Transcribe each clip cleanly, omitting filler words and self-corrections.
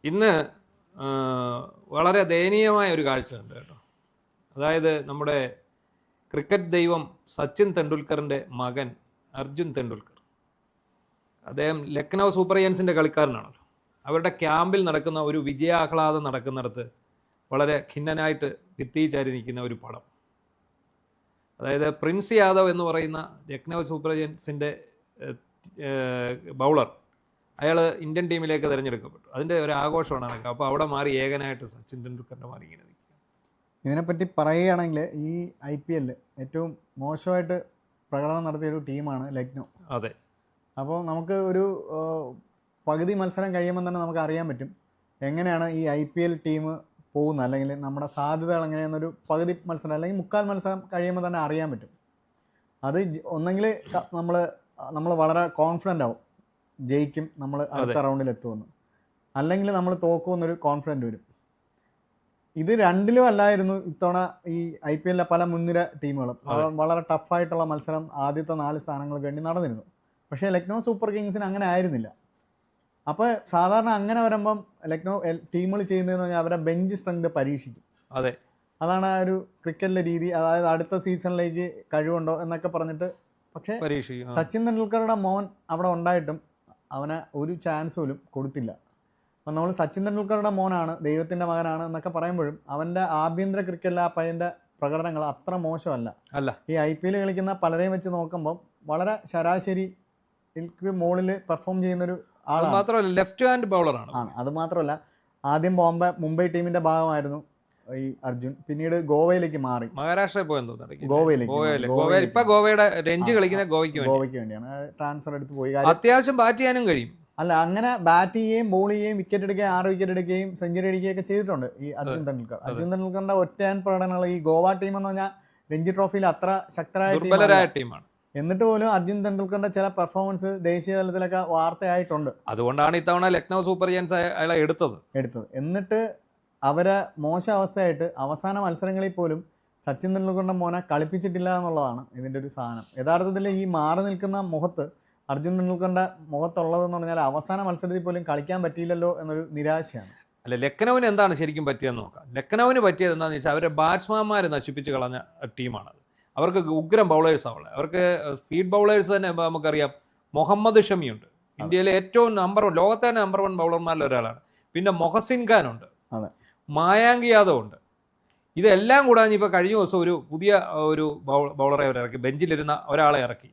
ഇന്ന് വളരെ ദയനീയമായ ഒരു കാഴ്ചയുണ്ട് കേട്ടോ. അതായത് നമ്മുടെ ക്രിക്കറ്റ് ദൈവം സച്ചിൻ തെണ്ടുൽക്കറിൻ്റെ മകൻ അർജുൻ തെണ്ടുൽക്കർ, അദ്ദേഹം ലക്നൗ സൂപ്പർ ജയൻസിൻ്റെ കളിക്കാരനാണല്ലോ. അവരുടെ ക്യാമ്പിൽ നടക്കുന്ന ഒരു വിജയാഹ്ലാദം നടക്കുന്നിടത്ത് വളരെ ഖിന്നനായിട്ട് ഭിത്തിച്ചാരി നിൽക്കുന്ന ഒരു പടം. അതായത് പ്രിൻസ് യാദവ് എന്ന് പറയുന്ന ലക്നൗ സൂപ്പർ ജയൻസിൻ്റെ ബൗളർ, അയാൾ ഇന്ത്യൻ ടീമിലേക്ക് തിരഞ്ഞെടുക്കപ്പെട്ടു. അതിൻ്റെ ഒരു ആഘോഷമാണ് നടക്കുക. അപ്പോൾ അവിടെ മാറി ഏകനായിട്ട് സച്ചിൻ തെണ്ടുൽക്കറിൻ്റെ മാറി ഇങ്ങനെ നിൽക്കുക. ഇതിനെപ്പറ്റി പറയുകയാണെങ്കിൽ ഈ IPL ഏറ്റവും മോശമായിട്ട് പ്രകടനം നടത്തിയൊരു ടീമാണ് ലക്നൗ. അതെ. അപ്പോൾ നമുക്ക് ഒരു പകുതി മത്സരം കഴിയുമ്പോൾ തന്നെ നമുക്ക് അറിയാൻ പറ്റും എങ്ങനെയാണ് ഈ IPL ടീം പോകുന്നത്, അല്ലെങ്കിൽ നമ്മുടെ സാധ്യതകൾ എങ്ങനെയാണെന്നൊരു പകുതി മത്സരം അല്ലെങ്കിൽ മുക്കാൽ മത്സരം കഴിയുമ്പോൾ തന്നെ അറിയാൻ പറ്റും. അത് ഒന്നെങ്കിൽ നമ്മൾ വളരെ കോൺഫിഡൻ്റ് ആവും, ജയിക്കും, നമ്മൾ അടുത്ത റൗണ്ടിൽ എത്തുമെന്ന്, അല്ലെങ്കിൽ നമ്മൾ തോക്കുമെന്നൊരു കോൺഫിഡൻറ്റ് വരും. ഇത് രണ്ടിലും അല്ലായിരുന്നു ഇത്തവണ ഈ IPL പല മുൻനിര ടീമുകളും. വളരെ ടഫായിട്ടുള്ള മത്സരം ആദ്യത്തെ 4 സ്ഥാനങ്ങൾക്ക് വേണ്ടി നടന്നിരുന്നു. പക്ഷേ ലക്നൗ സൂപ്പർ കിങ്സിന് അങ്ങനെ ആയിരുന്നില്ല. അപ്പോൾ സാധാരണ അങ്ങനെ വരുമ്പം ലക്നൗ ടീമുകൾ ചെയ്യുന്നതെന്ന് പറഞ്ഞാൽ അവരെ ബെഞ്ച് സ്ട്രെങ്ത് പരീക്ഷിക്കും. അതെ, അതാണ് ആ ഒരു ക്രിക്കറ്റിലെ രീതി. അതായത് അടുത്ത സീസണിലേക്ക് കഴിവുണ്ടോ എന്നൊക്കെ പറഞ്ഞിട്ട്. പക്ഷേ സച്ചിൻ തെണ്ടുൽക്കറുടെ മോൻ അവിടെ ഉണ്ടായിട്ടും അവന് ഒരു ചാൻസ് പോലും കൊടുത്തില്ല. അപ്പം നമ്മൾ സച്ചിൻ തെണ്ടുൽക്കറുടെ മോനാണ്, ദൈവത്തിൻ്റെ മകനാണ് എന്നൊക്കെ പറയുമ്പോഴും അവൻ്റെ ആഭ്യന്തര ക്രിക്കറ്റിലെ ആ പയ്യൻ്റെ പ്രകടനങ്ങൾ അത്ര മോശമല്ല. ഈ IPL കളിക്കുന്ന പലരെയും വെച്ച് നോക്കുമ്പം വളരെ ശരാശരി മുകളിൽ പെർഫോം ചെയ്യുന്നൊരു ആളാണ്. മാത്രമല്ല ലെഫ്റ്റ് ഹാൻഡ് ബൗളറാണ്. അത് മാത്രമല്ല ആദ്യം മുംബൈ ടീമിൻ്റെ ഭാഗമായിരുന്നു ഈ അർജുൻ, പിന്നീട് ഗോവയിലേക്ക് മാറി, മഹാരാഷ്ട്രയിൽ പോയെന്ന് തോന്നുന്നു. ഗോവയുടെ രഞ്ജി കളിക്കുന്ന ഗോവയ്ക്ക് വേണ്ടിയാണ് ട്രാൻസ്ഫർ എടുത്ത് പോയി. അത്യാവശ്യം ബാറ്റ് ചെയ്യാനും കഴിയും. അല്ല, അങ്ങനെ ബാറ്റ് ചെയ്യുകയും ബോൾ ചെയ്യുകയും വിക്കറ്റ് എടുക്കുകയും 6 വിക്കറ്റ് എടുക്കുകയും സെഞ്ചുറി അടിക്കുകയൊക്കെ ചെയ്തിട്ടുണ്ട് ഈ അർജുൻ തെണ്ടുൽക്കർ. അർജുൻ തെണ്ടുൽക്കറിന്റെ ഒറ്റ ഹാൻഡ് പ്രകടനങ്ങൾ ഈ ഗോവ ടീം എന്ന് പറഞ്ഞാൽ രഞ്ജി ട്രോഫിയിൽ അത്ര ശക്തരായ ടീമാണ്. എന്നിട്ട് പോലും അർജുൻ തെണ്ടുൽക്കറിന്റെ ചില പെർഫോമൻസ് ദേശീയ തലത്തിലൊക്കെ വാർത്തയായിട്ടുണ്ട്. അതുകൊണ്ടാണ് ഇത്തവണ ലക്നൗ സൂപ്പർ ജയൻസ് അയാളെ എടുത്തത്. എന്നിട്ട് അവരെ മോശം അവസ്ഥയായിട്ട് അവസാന മത്സരങ്ങളിൽ പോലും സച്ചിൻ തെണ്ടുൽക്കറിന്റെ മോനെ കളിപ്പിച്ചിട്ടില്ല എന്നുള്ളതാണ് ഇതിൻ്റെ ഒരു സാധനം. യഥാർത്ഥത്തിൽ ഈ മാറി നിൽക്കുന്ന മുഖത്ത് അർജുൻ തെണ്ടുൽക്കറിന്റെ മുഖത്തുള്ളതെന്ന് പറഞ്ഞാൽ അവസാന മത്സരത്തിൽ പോലും കളിക്കാൻ പറ്റിയില്ലല്ലോ എന്നൊരു നിരാശയാണ്. അല്ല, ലക്നൌവിന് എന്താണ് ശരിക്കും പറ്റിയെന്ന് നോക്കാം. ലക്നൌവിന് പറ്റിയത് എന്താണെന്ന് വെച്ചാൽ അവരുടെ ബാറ്റ്സ്മാൻമാർ നശിപ്പിച്ച് കളഞ്ഞ ടീമാണത്. അവർക്ക് ഉഗ്രം ബൗളേഴ്സാണ് ഉള്ളത്. അവർക്ക് സ്പീഡ് ബൗളേഴ്സ് തന്നെ നമുക്കറിയാം. മുഹമ്മദ് ഷമിയുണ്ട്, ഇന്ത്യയിലെ ഏറ്റവും ലോകത്തെ തന്നെ നമ്പർ 1 ബൗളർമാരിൽ ഒരാളാണ്. പിന്നെ മൊഹസിൻ ഖാൻ ഉണ്ട്, മായാങ്ക് യാദവ് ഉണ്ട്. ഇതെല്ലാം കൂടാതെ ഇപ്പോൾ കഴിഞ്ഞ ദിവസം ഒരു പുതിയ ഒരു ബൗളറെ അവരിറക്കി, ബെഞ്ചിലിരുന്ന ഒരാളെ ഇറക്കി.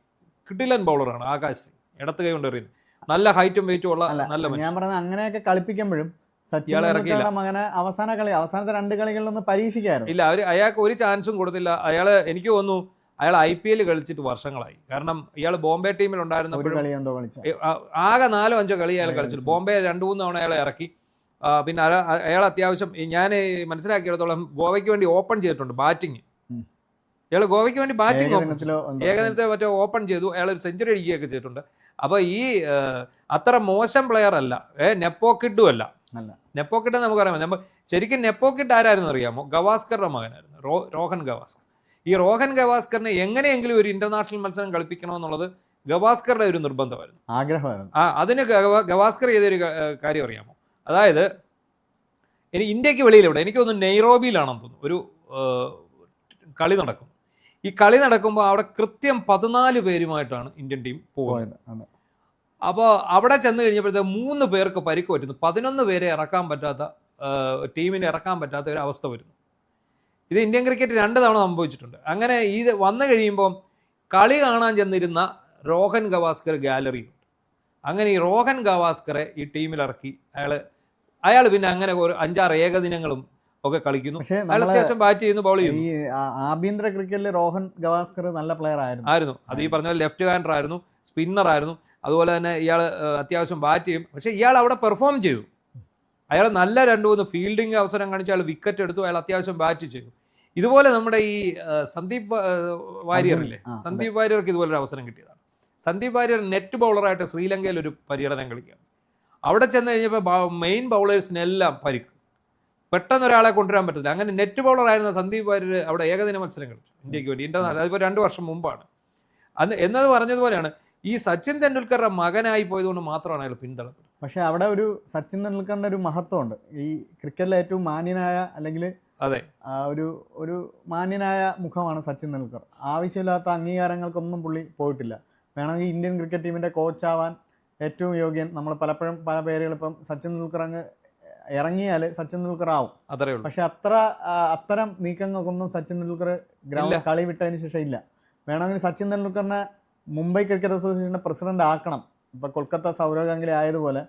കിടിലൻ ബൗളറാണ് ആകാശ്, ഇടത്ത് കൈ കൊണ്ട് എറിയുന്നത്, നല്ല ഹൈറ്റും വെയിറ്റും ഉള്ള നല്ല. ഞാൻ പറഞ്ഞത് അങ്ങനെയൊക്കെ കളിപ്പിക്കുമ്പോഴും സച്ചിൻ മകനെ അവസാനത്തെ 2 കളികളിലൊന്നും പരീക്ഷിക്കായിരുന്നു. ഇല്ല, അയാൾക്ക് ഒരു ചാൻസും കൊടുത്തില്ല. എനിക്ക് തോന്നുന്നു അയാൾ IPL കളിച്ചിട്ട് വർഷങ്ങളായി. കാരണം ഇയാൾ ബോംബെ ടീമിൽ ഉണ്ടായിരുന്നപ്പോഴും ആകെ 4-5 കളി അയാൾ കളിച്ചിട്ട് ബോംബെ 2-3 തവണ അയാളെ ഇറക്കി. പിന്നെ അയാൾ അത്യാവശ്യം ഞാൻ മനസ്സിലാക്കിയിടത്തോളം ഗോവയ്ക്ക് വേണ്ടി ഓപ്പൺ ചെയ്തിട്ടുണ്ട് ബാറ്റിങ്. ഇയാൾ ഗോവയ്ക്ക് വേണ്ടി ബാറ്റിംഗ് ഏകദിനത്തെ മറ്റേ ഓപ്പൺ ചെയ്തു. അയാൾ ഒരു സെഞ്ചുറി അടിക്കുകയൊക്കെ ചെയ്തിട്ടുണ്ട്. അപ്പോൾ ഈ അത്ര മോശം പ്ലെയർ അല്ല, നെപ്പോക്കിഡും അല്ല. നെപ്പോക്കിഡ് നമുക്കറിയാം. ശരിക്കും നെപ്പോക്കിഡ് ആരായിരുന്നു അറിയാമോ? ഗവാസ്കറുടെ മകനായിരുന്നു, രോഹൻ ഗവാസ്കർ. ഈ രോഹൻ ഗവാസ്കറിനെ എങ്ങനെയെങ്കിലും ഒരു ഇന്റർനാഷണൽ മത്സരം കളിപ്പിക്കണമെന്നുള്ളത് ഗവാസ്കറുടെ ഒരു നിർബന്ധമായിരുന്നു, ആഗ്രഹമായിരുന്നു. അതിന് ഗവാസ്കർ ചെയ്തൊരു കാര്യം അറിയാമോ? അതായത് ഇന്ത്യക്ക് വെളിയിലെവിടെ, എനിക്ക് തോന്നുന്നു നെയ്റോബിയിലാണെന്ന് തോന്നുന്നു, ഒരു കളി നടക്കും. ഈ കളി നടക്കുമ്പോൾ അവിടെ കൃത്യം 14 പേരുമായിട്ടാണ് ഇന്ത്യൻ ടീം പോകുന്നത്. അപ്പോൾ അവിടെ ചെന്ന് കഴിഞ്ഞപ്പോഴത്തേക്ക് 3 പേർക്ക് പരിക്ക് പറ്റുന്നു. 11 പേരെ ഇറക്കാൻ പറ്റാത്ത, ടീമിനെ ഇറക്കാൻ പറ്റാത്ത ഒരു അവസ്ഥ വരുന്നു. ഇത് ഇന്ത്യൻ ക്രിക്കറ്റ് 2 തവണ സംഭവിച്ചിട്ടുണ്ട്. അങ്ങനെ ഇത് വന്നു കഴിയുമ്പം കളി കാണാൻ ചെന്നിരുന്ന രോഹൻ ഗവാസ്കർ ഗാലറിയുണ്ട്. അങ്ങനെ ഈ രോഹൻ ഗവാസ്കറെ ഈ ടീമിലിറക്കി. അയാൾ പിന്നെ അങ്ങനെ ഒരു 5-6 ഏകദിനങ്ങളും ഒക്കെ കളിക്കുന്നു. അത്യാവശ്യം ബാറ്റ് ചെയ്യുന്നു, ബൗൾ ചെയ്യുന്നു. ഈ ആഭ്യന്തര ക്രിക്കറ്റിൽ രോഹൻ ഗവാസ്കർ നല്ല പ്ലെയർ ആയിരുന്നു. അത് ഈ പറഞ്ഞ ലെഫ്റ്റ് ഹാൻഡർ ആയിരുന്നു, സ്പിന്നർ ആയിരുന്നു. അതുപോലെ തന്നെ ഇയാൾ അത്യാവശ്യം ബാറ്റ് ചെയ്യും. പക്ഷേ ഇയാൾ അവിടെ പെർഫോം ചെയ്തു. അയാൾ നല്ല 2-3 ഫീൽഡിംഗ് അവസരം കാണിച്ചു, അയാൾ വിക്കറ്റ് എടുത്തു, അയാൾ അത്യാവശ്യം ബാറ്റ് ചെയ്തു. ഇതുപോലെ നമ്മുടെ ഈ സന്ദീപ് വാര്യറില്ലേ, സന്ദീപ് വാര്യർക്ക് ഇതുപോലൊരു അവസരം കിട്ടിയതാണ്. സന്ദീപ് വാര്യർ നെറ്റ് ബൗളറായിട്ട് ശ്രീലങ്കയിൽ ഒരു പര്യടനം കളിക്കുകയാണ്. അവിടെ ചെന്ന് കഴിഞ്ഞപ്പോൾ മെയിൻ ബൗളേഴ്സിനെല്ലാം പരിക്ക്, പെട്ടെന്ന് ഒരാളെ കൊണ്ടുവരാൻ പറ്റില്ല. അങ്ങനെ നെറ്റ് ബൗളറായിരുന്ന സന്ദീപ് വാര്യർ അവിടെ ഏകദിന മത്സരം കളിച്ചു ഇന്ത്യക്ക് വേണ്ടി, ഇന്റർനാഷണൽ. അതിപ്പോൾ 2 വർഷം മുമ്പാണ്. എന്നത് പറഞ്ഞതുപോലെയാണ് ഈ സച്ചിൻ തെണ്ടുൽക്കറുടെ മകനായി പോയതുകൊണ്ട് മാത്രമാണ് അയാൾ പിന്തള്ളപ്പെട്ടത്. പക്ഷെ അവിടെ ഒരു സച്ചിൻ തെണ്ടുൽക്കറിന്റെ ഒരു മഹത്വമുണ്ട്. ഈ ക്രിക്കറ്റിലെ ഏറ്റവും മാന്യനായ അല്ലെങ്കിൽ അതെ ഒരു മാന്യനായ മുഖമാണ് സച്ചിൻ തെണ്ടുൽക്കർ. ആവശ്യമില്ലാത്ത അംഗീകാരങ്ങൾക്കൊന്നും പുള്ളി പോയിട്ടില്ല. വേണമെങ്കിൽ ഇന്ത്യൻ ക്രിക്കറ്റ് ടീമിന്റെ കോച്ചാവാൻ ഏറ്റവും യോഗ്യൻ, നമ്മൾ പലപ്പോഴും പല പേരുകൾ ഇപ്പം സച്ചിൻ തെണ്ടുൽക്കർ അങ്ങ് ഇറങ്ങിയാൽ സച്ചിൻ തെണ്ടുൽക്കർ ആവും. അത്രേ ഉള്ളൂ. പക്ഷെ അത്തരം നീക്കങ്ങൾക്കൊന്നും സച്ചിൻ തെണ്ടുൽക്കർ കളി വിട്ടതിന് ശേഷം ഇല്ല. വേണമെങ്കിൽ സച്ചിൻ തെണ്ടുൽക്കറിനെ മുംബൈ ക്രിക്കറ്റ് അസോസിയേഷന്റെ പ്രസിഡന്റ് ആക്കണം. ഇപ്പൊ കൊൽക്കത്ത സൗരവ് ഗാംഗുലി ആയതുപോലെ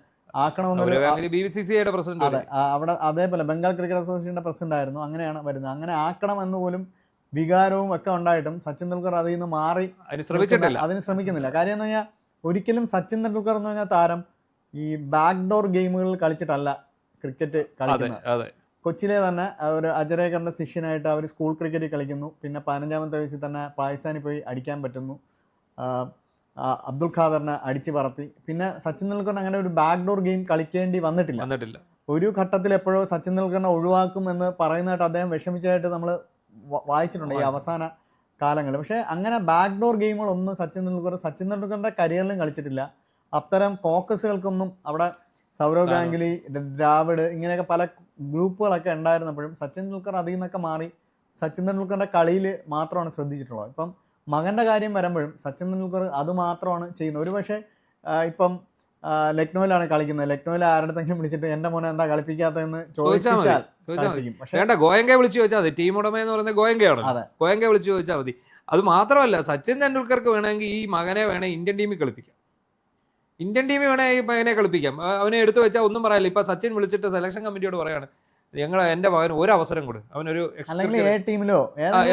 ആക്കണമെന്നൊരു അതെ അവിടെ അതേപോലെ ബംഗാൾ ക്രിക്കറ്റ് അസോസിയേഷന്റെ പ്രസിഡന്റ് ആയിരുന്നു. അങ്ങനെയാണ് വരുന്നത്. അങ്ങനെ ആക്കണം എന്ന് പോലും വികാരവും ഒക്കെ ഉണ്ടായിട്ടും സച്ചിൻ തെണ്ടുൽക്കർ അതിൽ നിന്ന് മാറി അതിന് ശ്രമിക്കുന്നില്ല. കാര്യം എന്ന് പറഞ്ഞാൽ ഒരിക്കലും സച്ചിൻ തെണ്ടുൽക്കർ എന്ന് പറഞ്ഞാൽ താരം ഈ ബാക്ക്ഡോർ ഗെയിമുകളിൽ കളിച്ചിട്ടല്ല ക്രിക്കറ്റ് കളിക്കുന്നത്. കൊച്ചിയിലെ തന്നെ ഒരു അജരേക്കറിന്റെ ശിഷ്യനായിട്ട് അവർ സ്കൂൾ ക്രിക്കറ്റ് കളിക്കുന്നു. പിന്നെ 15ാമത്തെ വയസ്സിൽ തന്നെ പാകിസ്ഥാനിൽ പോയി അടിക്കാൻ പറ്റുന്നു. അബ്ദുൽ ഖാദറിനെ അടിച്ചു പറത്തി. പിന്നെ സച്ചിൻ തെണ്ടുൽക്കറിന് അങ്ങനെ ഒരു ബാക്ക്ഡോർ ഗെയിം കളിക്കേണ്ടി വന്നിട്ടില്ല. ഒരു ഘട്ടത്തിൽ എപ്പോഴോ സച്ചിൻ തെണ്ടുൽക്കറിനെ ഒഴിവാക്കും എന്ന് പറയുന്നതായിട്ട് അദ്ദേഹം വിഷമിച്ചതായിട്ട് നമ്മൾ വായിച്ചിട്ടുണ്ട് ഈ അവസാന കാലങ്ങളിൽ. പക്ഷേ അങ്ങനെ ബാക്ക്ഡോർ ഗെയിമുകളൊന്നും സച്ചിൻ തെണ്ടുൽക്കറിന്റെ കരിയറിലും കളിച്ചിട്ടില്ല. അത്തരം കോക്കസുകൾക്കൊന്നും അവിടെ സൗരവ് ഗാംഗുലി, ദ്രാവിഡ് ഇങ്ങനെയൊക്കെ പല ഗ്രൂപ്പുകളൊക്കെ ഉണ്ടായിരുന്നപ്പോഴും സച്ചിൻ തെണ്ടുൽക്കർ അതിൽ നിന്നൊക്കെ മാറി സച്ചിൻ തെണ്ടുൽക്കറിന്റെ കളിയിൽ മാത്രമാണ് ശ്രദ്ധിച്ചിട്ടുള്ളത്. ഇപ്പം മകന്റെ കാര്യം വരുമ്പോഴും സച്ചിൻ തെണ്ടുൽക്കർ അത് മാത്രമാണ് ചെയ്യുന്നത്. ഒരുപക്ഷെ ഇപ്പം ലക്നോയിലാണ് കളിക്കുന്നത്. ലക്നോയിൽ ആരുടെങ്കിലും വിളിച്ചിട്ട് എന്റെ മോനെ എന്താ കളിപ്പിക്കാത്തതെന്ന് ചോദിച്ചാൽ വേണ്ട, ഗോയങ്കയെ വിളിച്ചു ചോദിച്ചാൽ മതി. ടീം ഉടമ എന്ന് പറയുന്നത് ഗോയങ്കയാണ്. ഗോയങ്കയെ വിളിച്ചു ചോദിച്ചാൽ മതി. അത് മാത്രമല്ല, സച്ചിൻ തെണ്ടുൽക്കർക്ക് വേണമെങ്കിൽ ഈ മകനെ ഇന്ത്യൻ ടീമിൽ കളിപ്പിക്കാം. ഇന്ത്യൻ ടീമിൽ വേണമെങ്കിൽ ഈ മകനെ കളിപ്പിക്കാം. അവനെ എടുത്തു വെച്ചാൽ ഒന്നും പറയാനില്ല. ഇപ്പൊ സച്ചിൻ വിളിച്ചിട്ട് സെലക്ഷൻ കമ്മിറ്റിയോട് പറയാണ്, എന്റെ മകന് ഒരു അവസരം കൊടു, അവനൊരു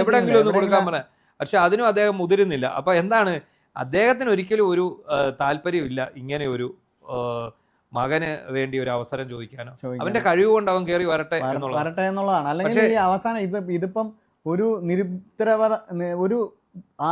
എവിടെയെങ്കിലും ഒന്ന് കൊടുക്കാൻ പറയാം. പക്ഷെ അതിനും അദ്ദേഹം മുതിരുന്നില്ല. അപ്പൊ എന്താണ്, അദ്ദേഹത്തിന് ഒരിക്കലും ഒരു താല്പര്യമില്ല ഇങ്ങനെ ഒരു മകന് വേണ്ടി ഒരു അവസരം ചോദിക്കാനോ. അവന്റെ കഴിവ് കൊണ്ട് അവൻ കയറി വരട്ടെ എന്നുള്ളതാണ്. അല്ലെങ്കിൽ ഈ അവസാനം ഇതിപ്പം ഒരു നിരുത്തരവത, ഒരു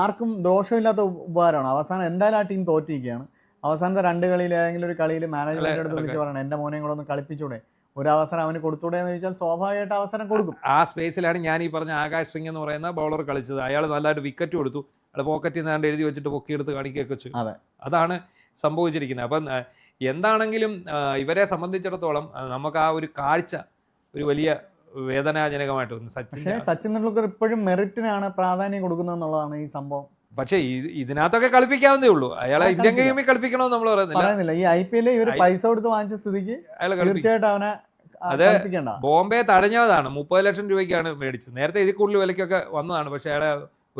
ആർക്കും ദോഷമില്ലാത്ത ഉപകാരമാണ്. അവസാനം എന്തായാലും ആ ടീം തോറ്റിരിക്കുകയാണ്. അവസാനത്തെ 2 കളിയിൽ ഏതെങ്കിലും ഒരു കളിയിൽ മാനേജ്മെന്റ് അടുത്ത് വിളിച്ച് പറയണം എന്റെ മോനെയും കൂടെ ഒന്ന് കളിപ്പിച്ചൂടെ, ഒരു അവസരം അവന് കൊടുത്തൂടെ എന്ന് ചോദിച്ചാൽ സ്വാഭാവികമായിട്ട് അവസരം കൊടുക്കും. ആ സ്പേസിലാണ് ഞാൻ ഈ പറഞ്ഞ ആകാശ് സിംഗ് എന്ന് പറയുന്ന ബൗളർ കളിച്ചത്. അയാൾ നല്ലതായിട്ട് വിക്കറ്റ് കൊടുത്തു. അയാൾ പോക്കറ്റിൽ നിന്നാണ്ട് എഴുതി വെച്ചിട്ട് പൊക്കിയെടുത്ത് കാണിക്കുകയൊക്കെ ചെയ്തു. അതാണ് സംഭവിച്ചിരിക്കുന്നത്. അപ്പം എന്താണെങ്കിലും ഇവരെ സംബന്ധിച്ചിടത്തോളം നമുക്ക് ആ ഒരു കാഴ്ച ഒരു വലിയ വേദനാജനകമായിട്ട് തോന്നുന്നു. സച്ചിൻ തെണ്ടുൽക്കർ ഇപ്പോഴും മെറിറ്റിനാണ് പ്രാധാന്യം കൊടുക്കുന്നത് എന്നുള്ളതാണ് ഈ സംഭവം. പക്ഷേ ഇതിനകത്തൊക്കെ കളിപ്പിക്കാവുന്നേ ഉള്ളൂ. അയാളെ ഇന്ത്യൻ ഗെയിമിൽ കളിപ്പിക്കണമെന്ന് നമ്മൾ പറയുന്നില്ല. ഈ IPL ഇവർ പൈസ കൊടുത്ത് വാങ്ങിച്ച സ്ഥിതിക്ക് തീർച്ചയായിട്ടും അവനെ അത് ബോംബെ തടഞ്ഞതാണ്. 30 ലക്ഷം രൂപയ്ക്കാണ് മേടിച്ചത്. നേരത്തെ ഇതിൽ കൂടുതൽ വിലക്കൊക്കെ വന്നതാണ്. പക്ഷെ അയാളെ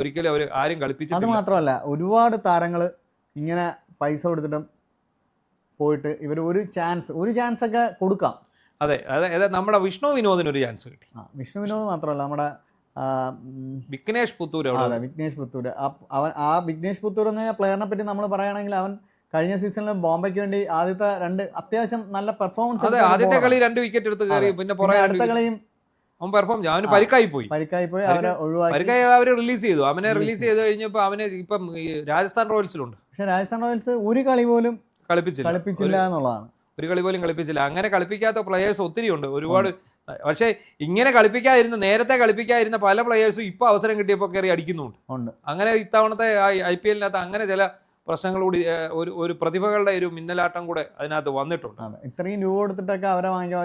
ഒരിക്കലും അവർ ആരും കളിപ്പിച്ചില്ല. അത് മാത്രമല്ല, ഒരുപാട് താരങ്ങൾ ഇങ്ങനെ പൈസ കൊടുത്തിട്ടും പോയിട്ട് ഇവർ ഒരു ചാൻസ് ഒക്കെ കൊടുക്കാം. അതെ, നമ്മുടെ വിഷ്ണു വിനോദിന് ഒരു ചാൻസ് കിട്ടി. വിഷ്ണു വിനോദ് മാത്രമല്ല, നമ്മുടെ വിഘ്നേഷ് പുത്തൂർ. വിഘ്നേഷ് പുത്തൂർ വിഘ്നേഷ് പുത്തൂർ എന്ന് പറഞ്ഞാൽ പ്ലെയറിനെ പറ്റി നമ്മൾ പറയുകയാണെങ്കിൽ അവൻ കഴിഞ്ഞ സീസണിൽ ബോംബെക്ക് വേണ്ടി ആദ്യത്തെ 2 അത്യാവശ്യം നല്ല പെർഫോമൻസ്. ആദ്യത്തെ കളി 2 വിക്കറ്റ് എടുത്ത് കയറി. പിന്നെ അടുത്ത കളിയും അവൻ പെർഫോം അവന് പരിക്കായി പോയി. അവരെ ഒഴിവാക്കി. അവര് റിലീസ് ചെയ്തു. അവനെ റിലീസ് ചെയ്ത് കഴിഞ്ഞപ്പോൾ അവന് ഇപ്പം രാജസ്ഥാൻ റോയൽസിലുണ്ട്. പക്ഷെ രാജസ്ഥാൻ റോയൽസ് ഒരു കളി പോലും കളിപ്പിച്ചില്ല എന്നുള്ളതാണ്. ഒരു കളി പോലും കളിപ്പിച്ചില്ല. അങ്ങനെ കളിപ്പിക്കാത്ത പ്ലെയേഴ്സ് ഒത്തിരി ഉണ്ട്, ഒരുപാട്. പക്ഷേ ഇങ്ങനെ നേരത്തെ കളിപ്പിക്കാതിരുന്ന പല പ്ലെയേഴ്സും ഇപ്പൊ അവസരം കിട്ടിയപ്പോൾ കയറി അടിക്കുന്നുണ്ട്. അങ്ങനെ ഇത്തവണത്തെ IPL-നകത്ത് അങ്ങനെ ചില പ്രശ്നങ്ങൾ കൂടി, ഒരു പ്രതിഭകളുടെ ഒരു മിന്നലാട്ടം കൂടെ അതിനകത്ത് വന്നിട്ടുണ്ട്. ഇത്രയും രൂപ കൊടുത്തിട്ടൊക്കെ അവരെ വാങ്ങിക്കാൻ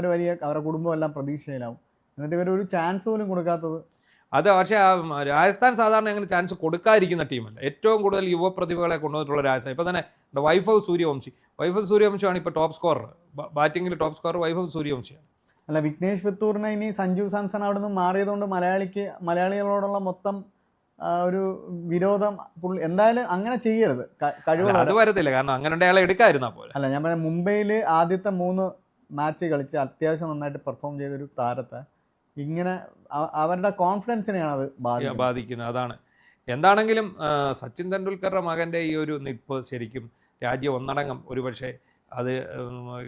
അവരുടെ കുടുംബം എല്ലാം പ്രതീക്ഷയിലാവും. എന്നിട്ട് ഇവർ ഒരു ചാൻസ് പോലും കൊടുക്കാത്തത്. പക്ഷേ രാജസ്ഥാൻ സാധാരണ അങ്ങനെ ചാൻസ് കൊടുക്കാതിരിക്കുന്ന ടീമല്ല. ഏറ്റവും കൂടുതൽ യുവപ്രതിഭകളെ കൊണ്ടുവന്നിട്ടുള്ള രാജസ്ഥാൻ. ഇപ്പൊ തന്നെ വൈഭവ് സൂര്യവംശിയാണ് ഇപ്പൊ ടോപ്പ് സ്കോറർ, ബാറ്റിംഗിൽ ടോപ്പ് സ്കോറർ വൈഭവ് സൂര്യവംശിയാണ്. അല്ല, വിഘ്നേഷ് പുത്തൂറിനെ ഇനി സഞ്ജു സാംസൺ അവിടെ നിന്ന് മാറിയതുകൊണ്ട് മലയാളികളോടുള്ള മൊത്തം ഒരു വിരോധം എന്തായാലും അങ്ങനെ ചെയ്യരുത്. അത് വരത്തില്ല, കാരണം അങ്ങനെ അയാളെ എടുക്കാതിരുന്നാ പോലെ. അല്ല, ഞാൻ പറഞ്ഞ മുംബൈയിൽ ആദ്യത്തെ 3 മാച്ച് കളിച്ച് അത്യാവശ്യം നന്നായിട്ട് പെർഫോം ചെയ്തൊരു താരത്തെ ഇങ്ങനെ അവരുടെ കോൺഫിഡൻസിനെയാണ് അത് ബാധിക്കുന്നത്. അതാണ്. എന്താണെങ്കിലും സച്ചിൻ തെണ്ടുൽക്കറുടെ മകന്റെ ഈ ഒരു നിൽപ്പ് ശരിക്കും രാജ്യം ഒന്നടങ്കം ഒരുപക്ഷെ അത്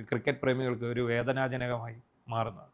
ക്രിക്കറ്റ് പ്രേമികൾക്ക് ഒരു വേദനാജനകമായി മാറുന്നത്.